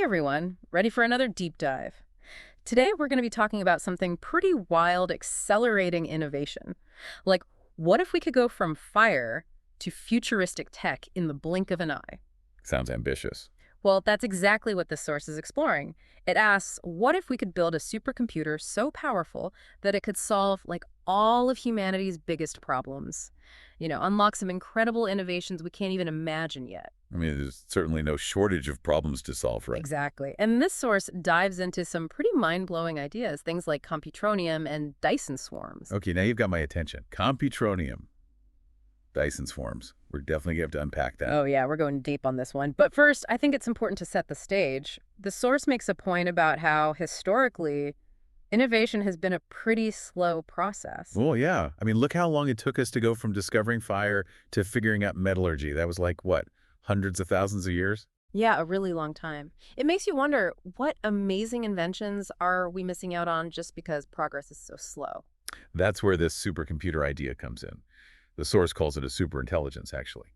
Hey everyone, ready for another deep dive? Today we're going to be talking about something pretty wild, accelerating innovation. Like, what if we could go from fire to futuristic tech in the blink of an eye? Sounds ambitious. Well, that's exactly what this source is exploring. It asks, what if we could build a supercomputer so powerful that it could solve, like, all of humanity's biggest problems? Unlock some incredible innovations we can't even imagine yet. I mean, there's certainly no shortage of problems to solve, right? Exactly. And this source dives into some pretty mind-blowing ideas, things like Computronium and Dyson swarms. Okay, now you've got my attention. Computronium, Dyson swarms. We're definitely going to have to unpack that. Oh yeah, we're going deep on this one. But first, I think it's important to set the stage. The source makes a point about how, historically, innovation has been a pretty slow process. Well, yeah. I mean, look how long it took us to go from discovering fire to figuring out metallurgy. That was like, what, hundreds of thousands of years? Yeah, a really long time. It makes you wonder, what amazing inventions are we missing out on just because progress is so slow? That's where this supercomputer idea comes in. The source calls it a superintelligence, actually.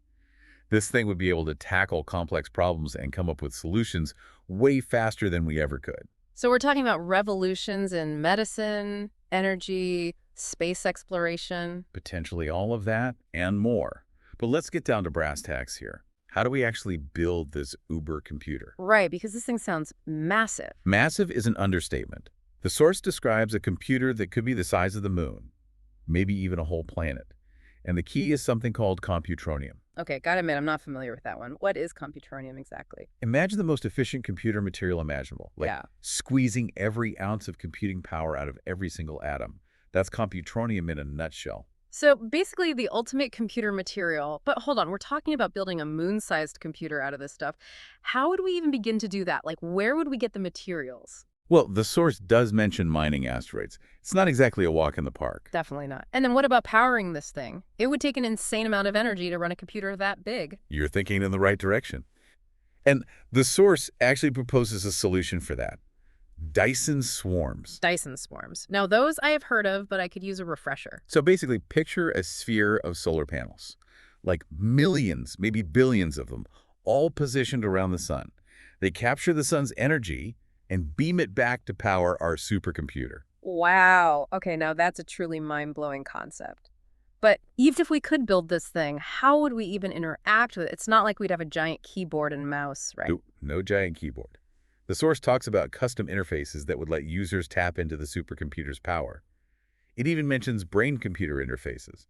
This thing would be able to tackle complex problems and come up with solutions way faster than we ever could. So we're talking about revolutions in medicine, energy, space exploration. Potentially all of that and more. But let's get down to brass tacks here. How do we actually build this Uber computer? Right, because this thing sounds massive. Massive is an understatement. The source describes a computer that could be the size of the moon, maybe even a whole planet. And the key is something called Computronium. Okay, gotta admit, I'm not familiar with that one. What is Computronium exactly? Imagine the most efficient computer material imaginable, like Yeah. squeezing every ounce of computing power out of every single atom. That's Computronium in a nutshell. So basically the ultimate computer material. But hold on, we're talking about building a moon-sized computer out of this stuff. How would we even begin to do that? Like, where would we get the materials? Well, the source does mention mining asteroids. It's not exactly a walk in the park. Definitely not. And then what about powering this thing? It would take an insane amount of energy to run a computer that big. You're thinking in the right direction. And the source actually proposes a solution for that. Dyson swarms. Dyson swarms. Now, those I have heard of, but I could use a refresher. So basically, picture a sphere of solar panels, like millions, maybe billions of them, all positioned around the sun. They capture the sun's energy and beam it back to power our supercomputer. Wow. Okay, now that's a truly mind-blowing concept. But even if we could build this thing, how would we even interact with it? It's not like we'd have a giant keyboard and mouse, right? Nope, no giant keyboard. The source talks about custom interfaces that would let users tap into the supercomputer's power. It even mentions brain-computer interfaces,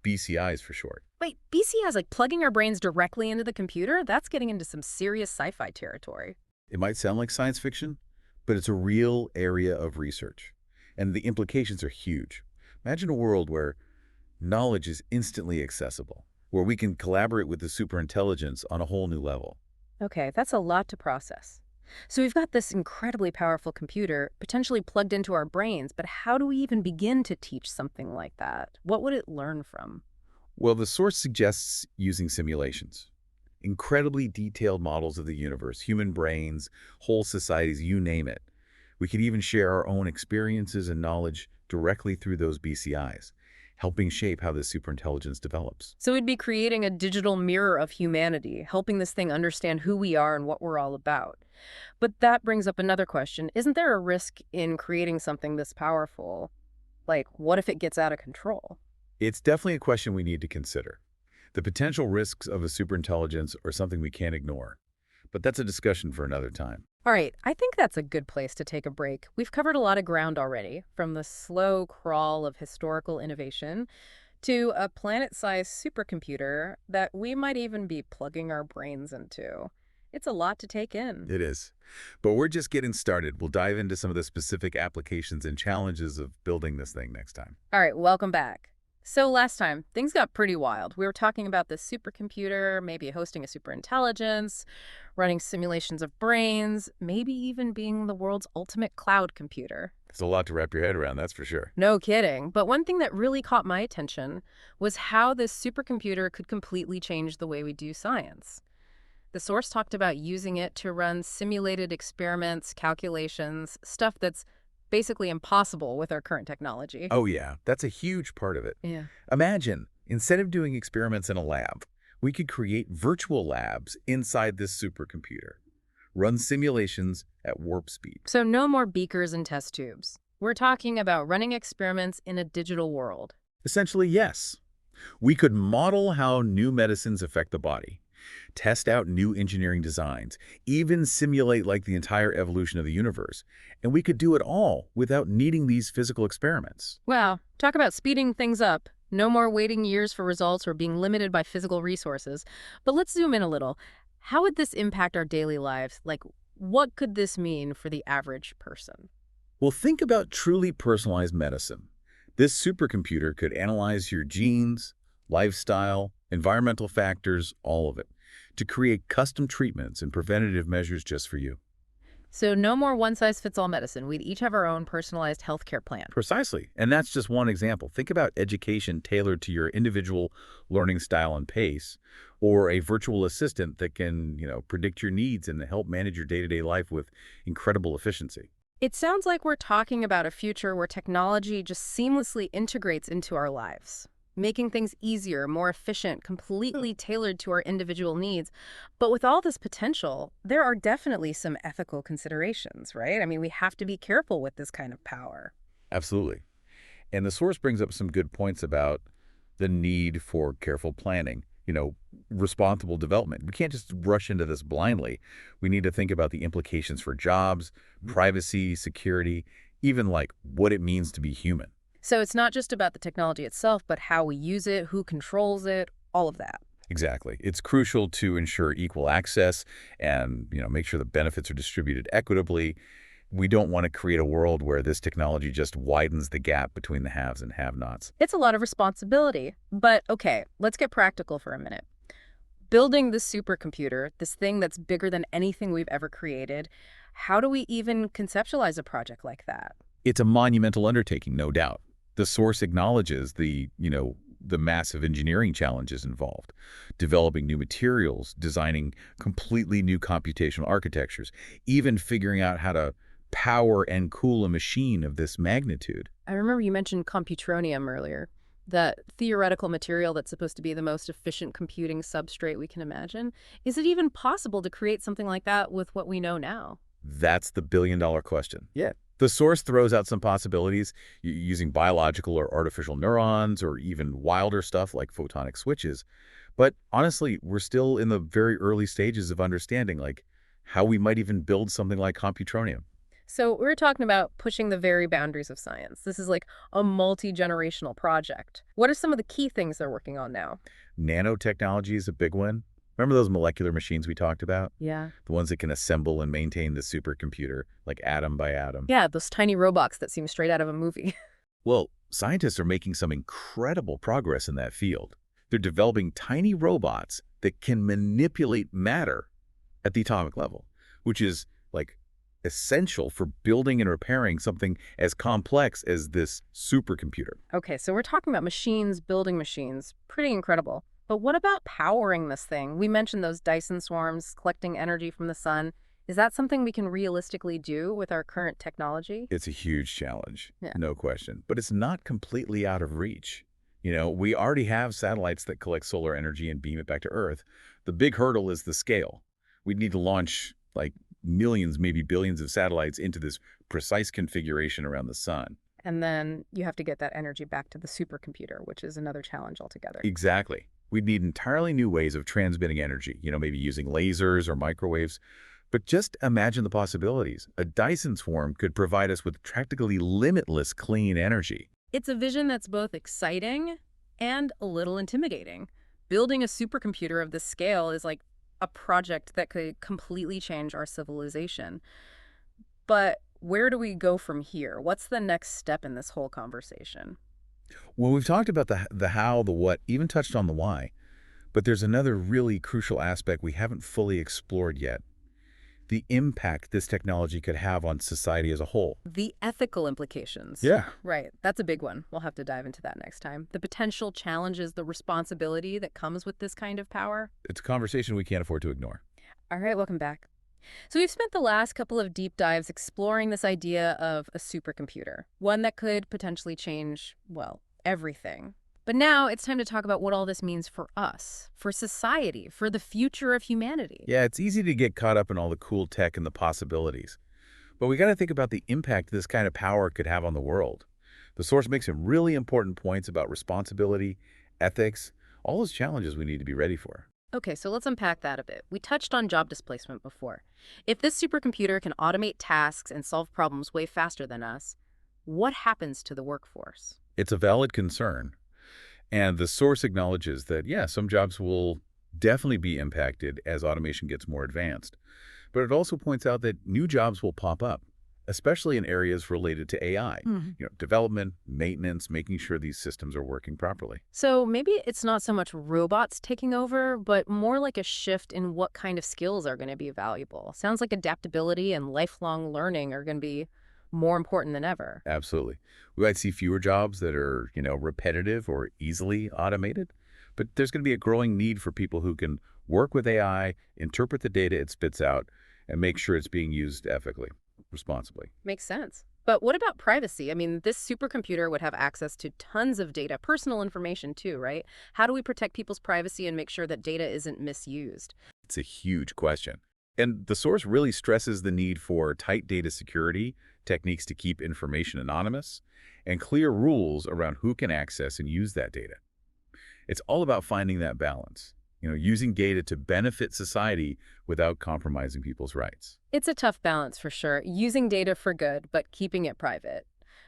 BCIs for short. Wait, BCS, like plugging our brains directly into the computer? That's getting into some serious sci-fi territory. It might sound like science fiction, but it's a real area of research, and the implications are huge. Imagine a world where knowledge is instantly accessible, where we can collaborate with the superintelligence on a whole new level. Okay, that's a lot to process. So we've got this incredibly powerful computer potentially plugged into our brains, but how do we even begin to teach something like that? What would it learn from? Well, the source suggests using simulations. Incredibly detailed models of the universe, human brains, whole societies, you name it. We could even share our own experiences and knowledge directly through those BCIs, helping shape how this superintelligence develops. So we'd be creating a digital mirror of humanity, helping this thing understand who we are and what we're all about. But that brings up another question. Isn't there a risk in creating something this powerful? Like, what if it gets out of control? It's definitely a question we need to consider. The potential risks of a superintelligence are something we can't ignore. But that's a discussion for another time. All right, I think that's a good place to take a break. We've covered a lot of ground already, from the slow crawl of historical innovation to a planet-sized supercomputer that we might even be plugging our brains into. It's a lot to take in. It is. But we're just getting started. We'll dive into some of the specific applications and challenges of building this thing next time. All right, welcome back. So last time, things got pretty wild. We were talking about this supercomputer, maybe hosting a superintelligence, running simulations of brains, maybe even being the world's ultimate cloud computer. It's a lot to wrap your head around, that's for sure. No kidding. But one thing that really caught my attention was how this supercomputer could completely change the way we do science. The source talked about using it to run simulated experiments, calculations, stuff that's basically impossible with our current technology. Oh yeah, that's a huge part of it. Yeah. Imagine, instead of doing experiments in a lab, we could create virtual labs inside this supercomputer. run simulations at warp speed. So no more beakers and test tubes. We're talking about running experiments in a digital world. Essentially, yes. We could model how new medicines affect the body, test out new engineering designs, even simulate like the entire evolution of the universe. And we could do it all without needing these physical experiments. Wow, talk about speeding things up. No more waiting years for results or being limited by physical resources. But let's zoom in a little. How would this impact our daily lives? Like, what could this mean for the average person? Well, think about truly personalized medicine. This supercomputer could analyze your genes, lifestyle, environmental factors, all of it, to create custom treatments and preventative measures just for you. So no more one-size-fits-all medicine. We'd each have our own personalized healthcare plan. Precisely. And that's just one example. Think about education tailored to your individual learning style and pace, or a virtual assistant that can, predict your needs and help manage your day-to-day life with incredible efficiency. It sounds like we're talking about a future where technology just seamlessly integrates into our lives, making things easier, more efficient, completely tailored to our individual needs. But with all this potential, there are definitely some ethical considerations, right? I mean, we have to be careful with this kind of power. Absolutely. And the source brings up some good points about the need for careful planning, responsible development. We can't just rush into this blindly. We need to think about the implications for jobs, privacy, security, even like what it means to be human. So it's not just about the technology itself, but how we use it, who controls it, all of that. Exactly. It's crucial to ensure equal access and, make sure the benefits are distributed equitably. We don't want to create a world where this technology just widens the gap between the haves and have-nots. It's a lot of responsibility. But okay, let's get practical for a minute. Building this supercomputer, this thing that's bigger than anything we've ever created, how do we even conceptualize a project like that? It's a monumental undertaking, no doubt. The source acknowledges the massive engineering challenges involved, developing new materials, designing completely new computational architectures, even figuring out how to power and cool a machine of this magnitude. I remember you mentioned Computronium earlier, that theoretical material that's supposed to be the most efficient computing substrate we can imagine. Is it even possible to create something like that with what we know now? That's the billion-dollar question. Yeah. The source throws out some possibilities using biological or artificial neurons or even wilder stuff like photonic switches. But honestly, we're still in the very early stages of understanding like how we might even build something like Computronium. So we're talking about pushing the very boundaries of science. This is like a multi-generational project. What are some of the key things they're working on now? Nanotechnology is a big one. Remember those molecular machines we talked about? Yeah. The ones that can assemble and maintain the supercomputer, like atom by atom. Yeah, those tiny robots that seem straight out of a movie. Well, scientists are making some incredible progress in that field. They're developing tiny robots that can manipulate matter at the atomic level, which is like essential for building and repairing something as complex as this supercomputer. Okay, so we're talking about machines building machines. Pretty incredible. But what about powering this thing? We mentioned those Dyson swarms collecting energy from the sun. Is that something we can realistically do with our current technology? It's a huge challenge, Yeah. no question, but it's not completely out of reach. We already have satellites that collect solar energy and beam it back to Earth. The big hurdle is the scale. We'd need to launch like millions, maybe billions of satellites into this precise configuration around the sun. And then you have to get that energy back to the supercomputer, which is another challenge altogether. Exactly. We'd need entirely new ways of transmitting energy, maybe using lasers or microwaves. But just imagine the possibilities. A Dyson swarm could provide us with practically limitless clean energy. It's a vision that's both exciting and a little intimidating. Building a supercomputer of this scale is like a project that could completely change our civilization. But where do we go from here? What's the next step in this whole conversation? Well, we've talked about the how, the what, even touched on the why. But there's another really crucial aspect we haven't fully explored yet. The impact this technology could have on society as a whole. The ethical implications. Yeah. Right. That's a big one. We'll have to dive into that next time. The potential challenges, the responsibility that comes with this kind of power. It's a conversation we can't afford to ignore. All right, welcome back. So we've spent the last couple of deep dives exploring this idea of a supercomputer, one that could potentially change, well, everything. But now it's time to talk about what all this means for us, for society, for the future of humanity. Yeah, it's easy to get caught up in all the cool tech and the possibilities. But we got to think about the impact this kind of power could have on the world. The source makes some really important points about responsibility, ethics, all those challenges we need to be ready for. Okay, so let's unpack that a bit. We touched on job displacement before. If this supercomputer can automate tasks and solve problems way faster than us, what happens to the workforce? It's a valid concern. And the source acknowledges that, yeah, some jobs will definitely be impacted as automation gets more advanced. But it also points out that new jobs will pop up, especially in areas related to AI. Development, maintenance, making sure these systems are working properly. So maybe it's not so much robots taking over, but more like a shift in what kind of skills are going to be valuable. Sounds like adaptability and lifelong learning are going to be more important than ever. Absolutely. We might see fewer jobs that are, repetitive or easily automated, but there's going to be a growing need for people who can work with AI, interpret the data it spits out, and make sure it's being used ethically, responsibly. Makes sense. But what about privacy? I mean, this supercomputer would have access to tons of data, personal information too, right? How do we protect people's privacy and make sure that data isn't misused? It's a huge question. And the source really stresses the need for tight data security, techniques to keep information anonymous, and clear rules around who can access and use that data. It's all about finding that balance, using data to benefit society without compromising people's rights. It's a tough balance for sure, using data for good, but keeping it private.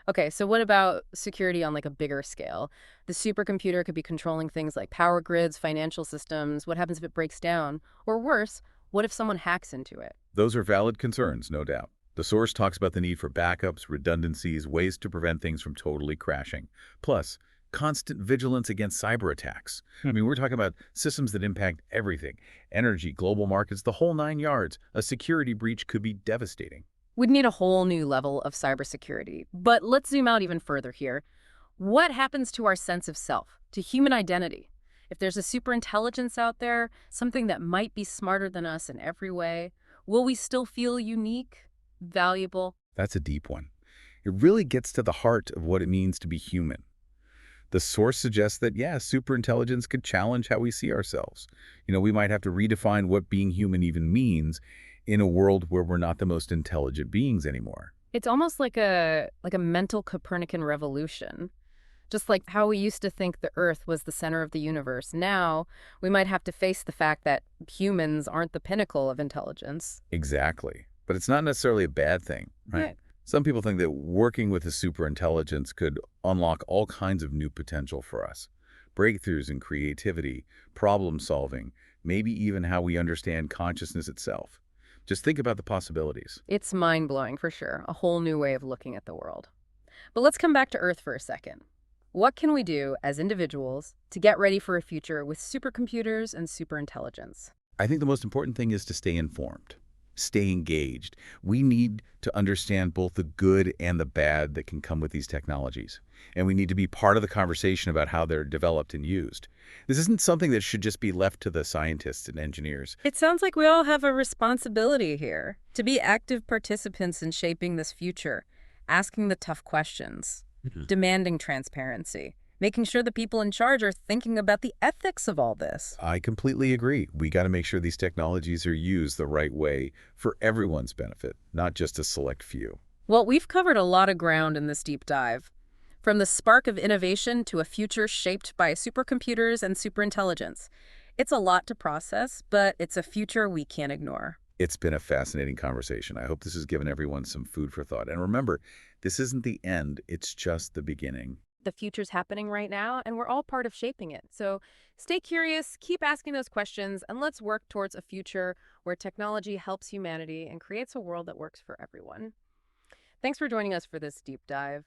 Okay, so what about security on like a bigger scale? The supercomputer could be controlling things like power grids, financial systems. What happens if it breaks down? Or worse, what if someone hacks into it? Those are valid concerns, no doubt. The source talks about the need for backups, redundancies, ways to prevent things from totally crashing. Plus, constant vigilance against cyber attacks. I mean, we're talking about systems that impact everything. Energy, global markets, the whole 9 yards. A security breach could be devastating. We'd need a whole new level of cybersecurity. But let's zoom out even further here. What happens to our sense of self, to human identity? If there's a superintelligence out there, something that might be smarter than us in every way, will we still feel unique, valuable? That's a deep one. It really gets to the heart of what it means to be human. The source suggests that, yeah, superintelligence could challenge how we see ourselves. We might have to redefine what being human even means in a world where we're not the most intelligent beings anymore. It's almost like a mental Copernican revolution. Just like how we used to think the Earth was the center of the universe. Now, we might have to face the fact that humans aren't the pinnacle of intelligence. Exactly. But it's not necessarily a bad thing, right? Right. Some people think that working with a superintelligence could unlock all kinds of new potential for us. Breakthroughs in creativity, problem solving, maybe even how we understand consciousness itself. Just think about the possibilities. It's mind-blowing for sure, a whole new way of looking at the world. But let's come back to Earth for a second. What can we do as individuals to get ready for a future with supercomputers and superintelligence? I think the most important thing is to stay informed, stay engaged. We need to understand both the good and the bad that can come with these technologies. And we need to be part of the conversation about how they're developed and used. This isn't something that should just be left to the scientists and engineers. It sounds like we all have a responsibility here to be active participants in shaping this future, asking the tough questions, demanding transparency, making sure the people in charge are thinking about the ethics of all this. I completely agree. We got to make sure these technologies are used the right way for everyone's benefit, not just a select few. Well, we've covered a lot of ground in this deep dive. From the spark of innovation to a future shaped by supercomputers and superintelligence. It's a lot to process, but it's a future we can't ignore. It's been a fascinating conversation. I hope this has given everyone some food for thought. And remember, this isn't the end. It's just the beginning. The future's happening right now, and we're all part of shaping it. So stay curious, keep asking those questions, and let's work towards a future where technology helps humanity and creates a world that works for everyone. Thanks for joining us for this deep dive.